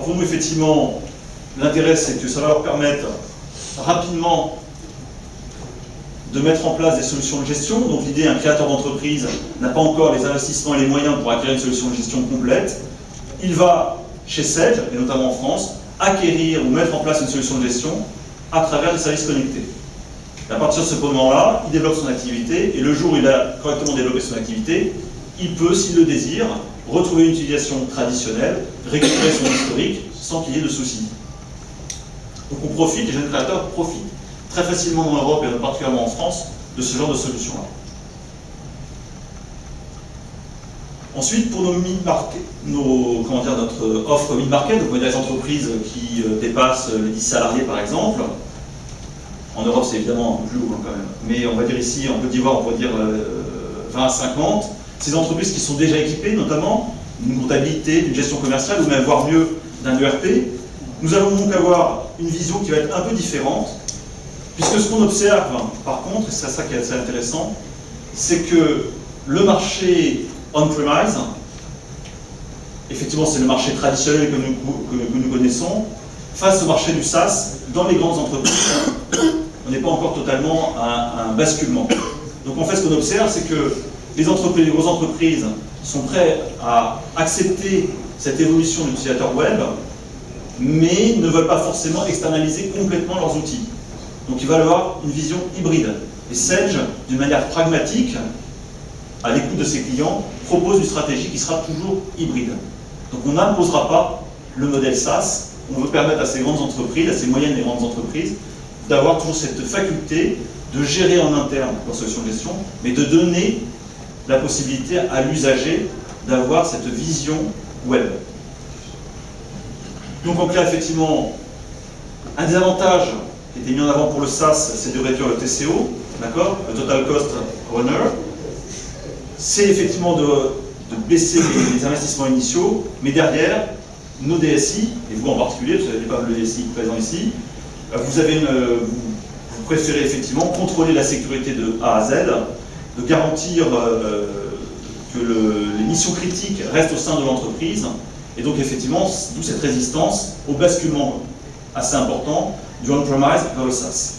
pour nous, effectivement, l'intérêt, c'est que ça va leur permettre rapidement de mettre en place des solutions de gestion. Donc l'idée, un créateur d'entreprise n'a pas encore les investissements et les moyens pour acquérir une solution de gestion complète. Il va chez Sedge, et notamment en France, acquérir ou mettre en place une solution de gestion à travers des services connectés. Et à partir de ce moment-là, il développe son activité, et le jour où il a correctement développé son activité, il peut, s'il le désire, retrouver une utilisation traditionnelle, récupérer son historique, sans qu'il y ait de soucis. Donc on profite, les jeunes créateurs profitent très facilement en Europe et particulièrement en France de ce genre de solution-là. Ensuite, pour nos mid-market, notre offre mid-market, donc on va dire les entreprises qui dépassent les 10 salariés par exemple. En Europe, c'est évidemment un peu plus haut quand même. Mais on va dire ici, en Côte d'Ivoire, on pourrait dire 20 à 50. Ces entreprises qui sont déjà équipées, notamment d'une comptabilité, d'une gestion commerciale, ou même voire mieux d'un ERP, nous allons donc avoir une vision qui va être un peu différente, puisque ce qu'on observe, par contre, et c'est ça qui est assez intéressant, c'est que le marché on-premise, effectivement c'est le marché traditionnel que nous connaissons, face au marché du SaaS, dans les grandes entreprises, on n'est pas encore totalement à un basculement. Donc en fait, ce qu'on observe, c'est que les grosses entreprises sont prêtes à accepter cette évolution de l'utilisateur web, mais ne veulent pas forcément externaliser complètement leurs outils. Donc il va y avoir une vision hybride. Et Sedge, d'une manière pragmatique, à l'écoute de ses clients, propose une stratégie qui sera toujours hybride. Donc on n'imposera pas le modèle SaaS, on veut permettre à ces grandes entreprises, à ces moyennes et grandes entreprises, d'avoir toujours cette faculté de gérer en interne leur solution de gestion, mais de donner la possibilité à l'usager d'avoir cette vision web. Donc en clair, effectivement, un des avantages qui était mis en avant pour le SaaS, c'est de réduire le TCO, d'accord, le Total Cost Runner. C'est effectivement de baisser les investissements initiaux, mais derrière, nos DSI, et vous en particulier, vous n'avez pas le DSI présent ici, vous préférez effectivement contrôler la sécurité de A à Z, de garantir que les missions critiques restent au sein de l'entreprise, et donc effectivement, d'où cette résistance au basculement assez important du on-premise vers le SaaS.